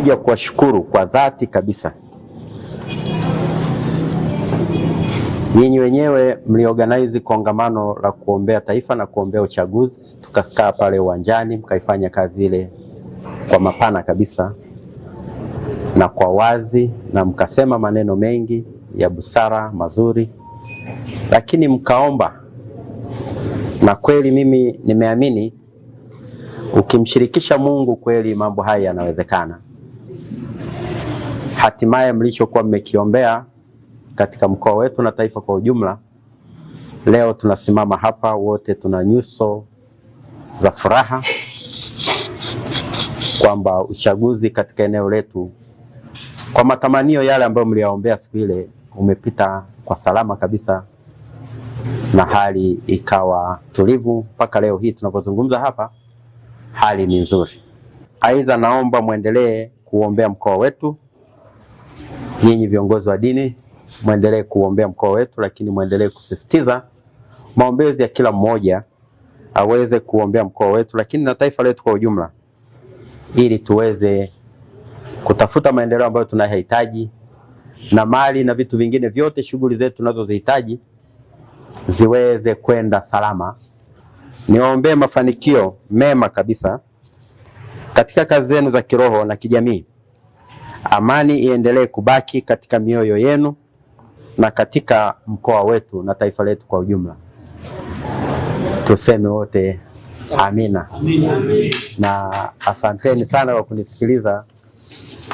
kuja kuwashukuru kwa dhati kabisa. Nyinyi wenyewe mliorganize kongamano la kuombea taifa na kuombea uchaguzi, tukakaa pale uwanjani, mkaifanya kazi ile kwa mapana kabisa na kwa wazi, na mkasema maneno mengi ya busara mazuri, lakini mkaomba. Na kweli mimi nimeamini ukimshirikisha Mungu kweli mambo haya yanawezekana. Hatimaye mlichokuwa mmekiombea katika mkoa wetu na taifa kwa ujumla, leo tunasimama hapa wote tuna nyuso za furaha kwamba uchaguzi katika eneo letu kwa matamanio yale ambayo mliyaombea siku ile umepita kwa salama kabisa, na hali ikawa tulivu mpaka leo hii tunapozungumza hapa, hali ni nzuri. Aidha, naomba muendelee kuombea mkoa wetu. Nyinyi viongozi wa dini muendelee kuombea mkoa wetu, lakini muendelee kusisitiza maombezi ya kila mmoja aweze kuombea mkoa wetu, lakini na taifa letu kwa ujumla, ili tuweze kutafuta maendeleo ambayo tunahitaji, na mali na vitu vingine vyote, shughuli zetu tunazozihitaji ziweze kwenda salama. Niwaombee mafanikio mema kabisa katika kazi zenu za kiroho na kijamii. Amani iendelee kubaki katika mioyo yenu na katika mkoa wetu na taifa letu kwa ujumla. Tuseme wote amina. Na asanteni sana kwa kunisikiliza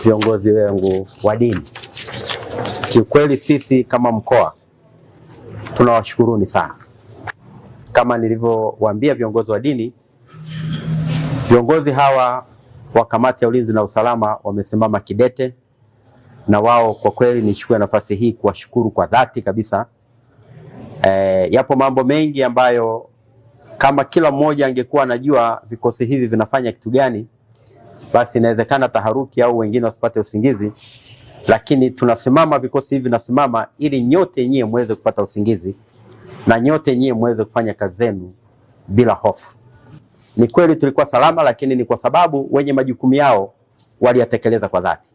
viongozi wangu wa dini. Kiukweli sisi kama mkoa tunawashukuruni sana. Kama nilivyowaambia viongozi wa dini, viongozi hawa wa kamati ya ulinzi na usalama wamesimama kidete, na wao kwa kweli nichukue nafasi hii kuwashukuru kwa dhati kabisa. Yapo mambo mengi ambayo kama kila mmoja angekuwa anajua vikosi hivi vinafanya kitu gani, basi inawezekana taharuki au wengine wasipate usingizi, lakini tunasimama, vikosi hivi vinasimama ili nyote nyie muweze kupata usingizi na nyote nyie muweze kufanya kazi zenu bila hofu. Ni kweli tulikuwa salama, lakini ni kwa sababu wenye majukumu yao waliyatekeleza kwa dhati.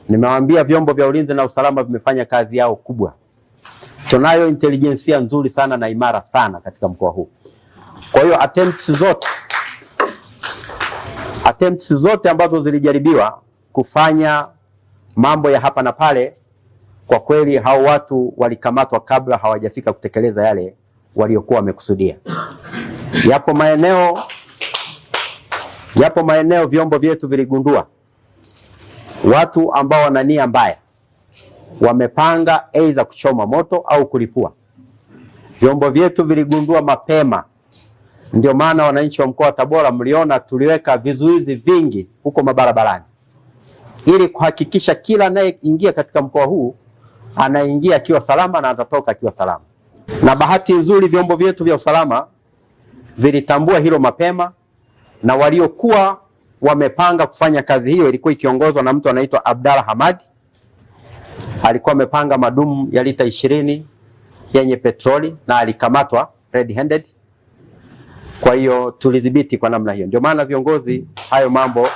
Nimewaambia vyombo vya ulinzi na usalama vimefanya kazi yao kubwa. Tunayo intelijensia nzuri sana na imara sana katika mkoa huu. Kwa hiyo attempts zote ambazo zilijaribiwa kufanya mambo ya hapa na pale, kwa kweli hao watu walikamatwa kabla hawajafika kutekeleza yale waliokuwa wamekusudia. Yapo maeneo vyombo vyetu viligundua watu ambao wana nia mbaya, wamepanga aidha kuchoma moto au kulipua. Vyombo vyetu viligundua mapema. Ndio maana wananchi wa mkoa wa Tabora mliona tuliweka vizuizi vingi huko mabarabarani, ili kuhakikisha kila anayeingia katika mkoa huu anaingia akiwa salama na atatoka akiwa salama. Na bahati nzuri vyombo vyetu vya usalama vilitambua hilo mapema, na waliokuwa wamepanga kufanya kazi hiyo ilikuwa ikiongozwa na mtu anaitwa Abdalla Hamad. Alikuwa amepanga madumu ya lita 20 yenye petroli na alikamatwa red handed. Kwa hiyo tulidhibiti kwa namna hiyo. Ndio maana viongozi, hayo mambo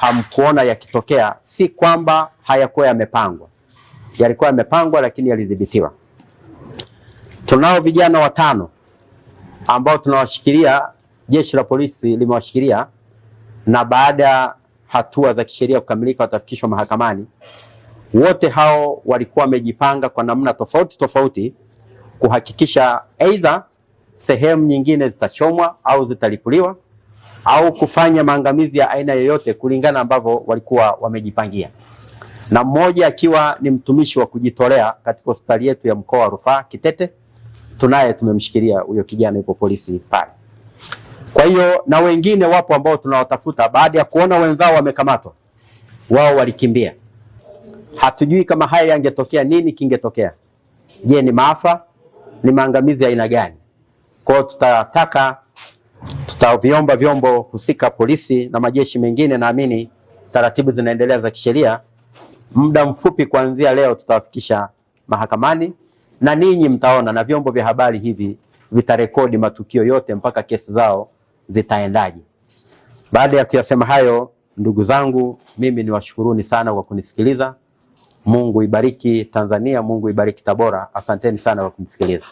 hamkuona yakitokea, si kwamba hayakuwa yamepangwa. Yalikuwa yamepangwa, lakini yalidhibitiwa. Tunao vijana 5 ambao tunawashikilia, jeshi la polisi limewashikilia, na baada ya hatua za kisheria kukamilika watafikishwa mahakamani. Wote hao walikuwa wamejipanga kwa namna tofauti tofauti kuhakikisha aidha sehemu nyingine zitachomwa au zitalipuliwa au kufanya maangamizi ya aina yoyote kulingana ambavyo walikuwa wamejipangia. Na mmoja akiwa ni mtumishi wa kujitolea katika hospitali yetu ya mkoa wa Rufaa Kitete, tunaye tumemshikilia huyo kijana, yupo polisi pale. Kwa hiyo na wengine wapo ambao tunawatafuta, baada ya kuona wenzao wamekamatwa, wao walikimbia. Hatujui kama haya yangetokea nini kingetokea. Je, ni maafa? Ni maangamizi ya aina gani? Kwa hiyo tutaviomba vyombo husika, polisi na majeshi mengine, naamini taratibu zinaendelea za kisheria. Muda mfupi kuanzia leo tutawafikisha mahakamani, na ninyi mtaona, na vyombo vya habari hivi vitarekodi matukio yote mpaka kesi zao zitaendaje. Baada ya kuyasema hayo, ndugu zangu, mimi niwashukuruni sana kwa kunisikiliza. Mungu ibariki Tanzania, Mungu ibariki Tabora. Asanteni sana kwa kunisikiliza.